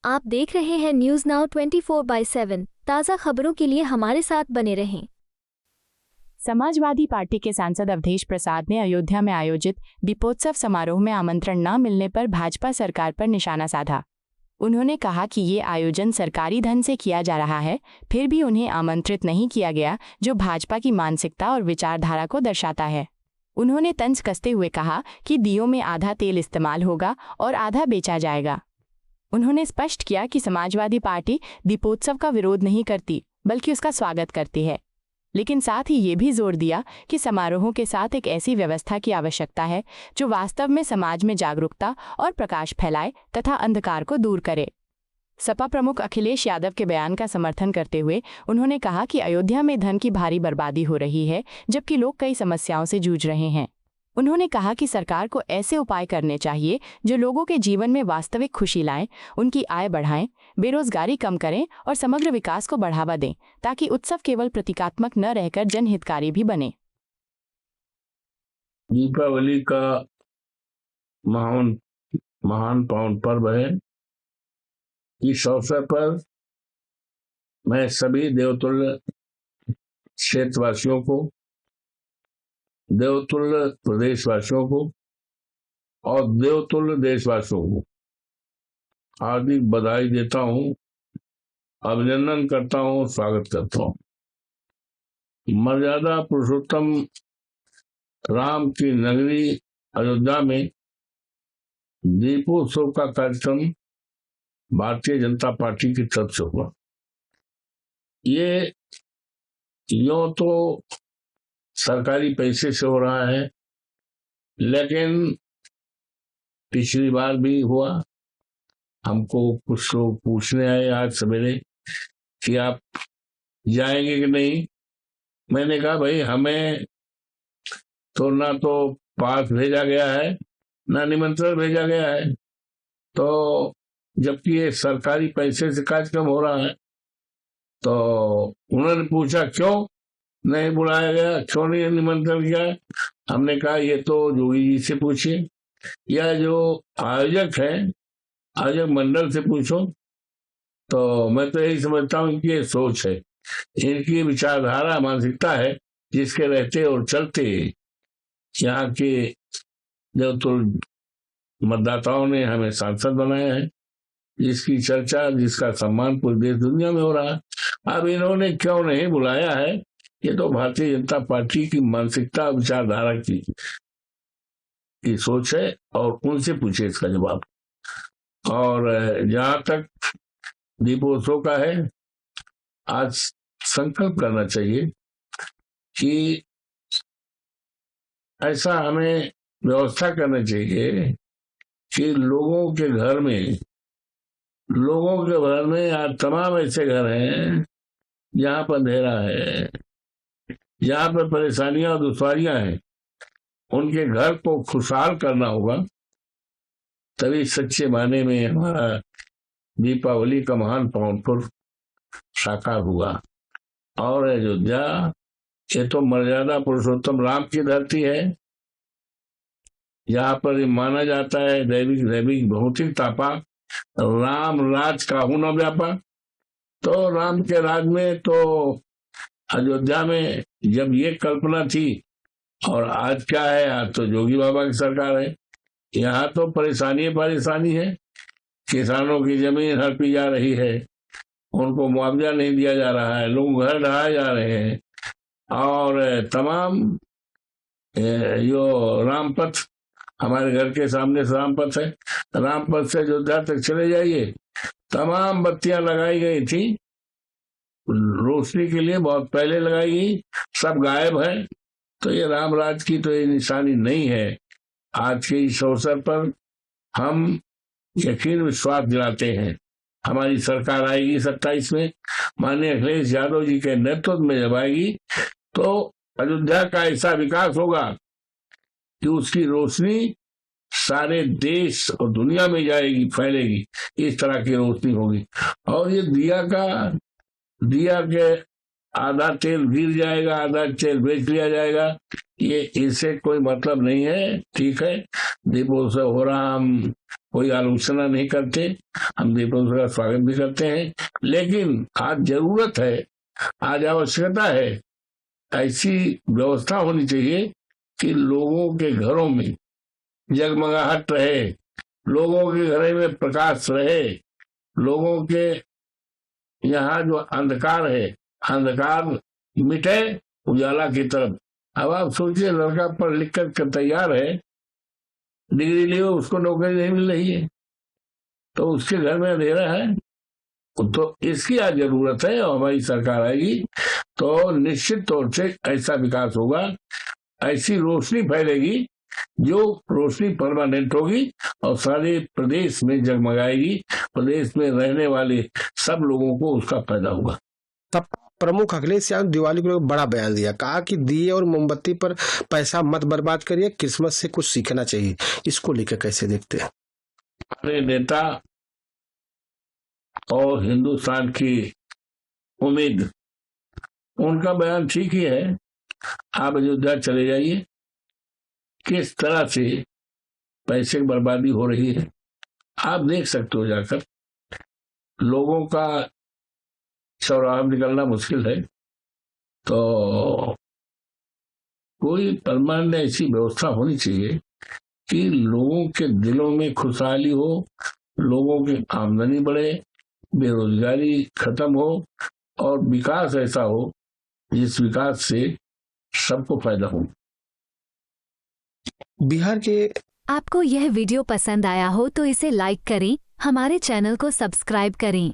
आप देख रहे हैं न्यूज नाउ 24/7। ताज़ा खबरों के लिए हमारे साथ बने रहें। समाजवादी पार्टी के सांसद अवधेश प्रसाद ने अयोध्या में आयोजित दीपोत्सव समारोह में आमंत्रण न मिलने पर भाजपा सरकार पर निशाना साधा। उन्होंने कहा कि ये आयोजन सरकारी धन से किया जा रहा है, फिर भी उन्हें आमंत्रित नहीं किया गया, जो भाजपा की मानसिकता और विचारधारा को दर्शाता है। उन्होंने तंज कसते हुए कहा कि दीयों में आधा तेल इस्तेमाल होगा और आधा बेचा जाएगा। उन्होंने स्पष्ट किया कि समाजवादी पार्टी दीपोत्सव का विरोध नहीं करती, बल्कि उसका स्वागत करती है, लेकिन साथ ही ये भी जोर दिया कि समारोहों के साथ एक ऐसी व्यवस्था की आवश्यकता है जो वास्तव में समाज में जागरूकता और प्रकाश फैलाए तथा अंधकार को दूर करे। सपा प्रमुख अखिलेश यादव के बयान का समर्थन करते हुए उन्होंने कहा कि अयोध्या में धन की भारी बर्बादी हो रही है, जबकि लोग कई समस्याओं से जूझ रहे हैं। उन्होंने कहा कि सरकार को ऐसे उपाय करने चाहिए जो लोगों के जीवन में वास्तविक खुशी लाएं, उनकी आय बढ़ाएं, बेरोजगारी कम करें और समग्र विकास को बढ़ावा दें, ताकि उत्सव केवल प्रतीकात्मक न रहकर जनहितकारी भी बने। दीपावली का महान पावन पर्व है। इस अवसर पर मैं सभी देवतुल्य क्षेत्रवासियों को, देवतुल्य प्रदेशवासियों को और देवतुल्य देशवासियों को हार्दिक बधाई देता हूँ, अभिनंदन करता हूँ, स्वागत करता हूँ। मर्यादा पुरुषोत्तम राम की नगरी अयोध्या में दीपोत्सव का कार्यक्रम भारतीय जनता पार्टी की तरफ से हुआ। ये यूं तो सरकारी पैसे से हो रहा है, लेकिन पिछली बार भी हुआ। हमको कुछ लोग पूछने आए आज सवेरे कि आप जाएंगे कि नहीं। मैंने कहा भाई हमें तो ना तो पास भेजा गया है, ना निमंत्रण भेजा गया है, तो जबकि ये सरकारी पैसे से कार्यक्रम हो रहा है। तो उन्होंने पूछा क्यों नहीं बुलाया गया, क्यों नहीं निमंत्रण किया। हमने कहा ये तो जोगी जी से पूछिए या जो आयोजक है, आयोजक मंडल से पूछो। तो मैं तो यही समझता हूँ कि ये सोच है, इनकी विचारधारा मानसिकता है, जिसके रहते और चलते यहाँ के जो तो मतदाताओं ने हमें सांसद बनाया है, जिसकी चर्चा, जिसका सम्मान पूरे देश दुनिया में हो रहा है। अब इन्होंने क्यों नहीं बुलाया है, ये तो भारतीय जनता पार्टी की मानसिकता, विचारधारा की सोच है, और उनसे पूछे इसका जवाब। और जहां तक दीपोत्सव का है, आज संकल्प करना चाहिए कि ऐसा हमें व्यवस्था करना चाहिए कि लोगों के घर में आज तमाम ऐसे घर हैं जहां पर अंधेरा है, जहां पर परेशानियां और दुश्वारियां हैं, उनके घर को खुशहाल करना होगा। तभी सच्चे माने में हमारा दीपावली का महान पावन पर्व साकार हुआ। और अयोध्या ये तो मर्यादा पुरुषोत्तम राम की धरती है, यहाँ पर माना जाता है दैविक भौतिक तापा राम राज काहू न व्यापा। तो राम के राज में तो अयोध्या में जब ये कल्पना थी, और आज क्या है, आज तो जोगी बाबा की सरकार है। यहाँ तो परेशानी है, किसानों की जमीन हड़पी जा रही है, उनको मुआवजा नहीं दिया जा रहा है, लोग घर ढहाए जा रहे हैं, और तमाम जो रामपथ, हमारे घर के सामने से रामपथ है, रामपथ से अयोध्या तक चले जाइए, तमाम बत्तियां लगाई गई थी रोशनी के लिए, बहुत पहले लगाई गई, सब गायब है। तो ये रामराज की तो ये निशानी नहीं है। आज के इस अवसर पर हम यकीन विश्वास दिलाते हैं, हमारी सरकार आएगी 27 में, माननीय अखिलेश यादव जी के नेतृत्व में जब आएगी, तो अयोध्या का ऐसा विकास होगा कि उसकी रोशनी सारे देश और दुनिया में जाएगी, फैलेगी। इस तरह की रोशनी होगी। और ये दिया के आधा तेल गिर जाएगा, आधा तेल बेच लिया जाएगा, ये इससे कोई मतलब नहीं है। ठीक है, दीपोत्सव हो रहा, हम कोई आलोचना नहीं करते, हम दीपोत्सव का स्वागत भी करते हैं। लेकिन आज जरूरत है, आज आवश्यकता है, ऐसी व्यवस्था होनी चाहिए कि लोगों के घरों में जगमगाहट रहे, लोगों के घरों में प्रकाश रहे, लोगों के यहाँ जो अंधकार है, अंधकार मिटे उजाला की तरफ। अब आप सोचिए, लड़का पढ़ लिख कर तैयार है, डिग्री लिए, उसको नौकरी नहीं मिल रही है, तो उसके घर में अंधेरा है। तो इसकी आज जरूरत है, और हमारी सरकार आएगी तो निश्चित तौर से ऐसा विकास होगा, ऐसी रोशनी फैलेगी जो रोशनी परमानेंट होगी और सारे प्रदेश में जगमगाएगी। प्रदेश में रहने वाले सब लोगों को उसका फायदा होगा। तब प्रमुख अखिलेश यादव दिवाली को बड़ा बयान दिया, कहा कि दिए और मोमबत्ती पर पैसा मत बर्बाद करिए, क्रिसमस से कुछ सीखना चाहिए। इसको लेकर कैसे देखते हैं? हमारे नेता और हिंदुस्तान की उम्मीद, उनका बयान ठीक ही है। आप अयोध्या चले जाइए, किस तरह से पैसे की बर्बादी हो रही है आप देख सकते हो जाकर। लोगों का चौराहा निकलना मुश्किल है, तो कोई परमानेंट ऐसी व्यवस्था होनी चाहिए कि लोगों के दिलों में खुशहाली हो, लोगों की आमदनी बढ़े, बेरोजगारी खत्म हो और विकास ऐसा हो जिस विकास से सबको फायदा हो। बिहार के आपको यह वीडियो पसंद आया हो तो इसे लाइक करें, हमारे चैनल को सब्सक्राइब करें।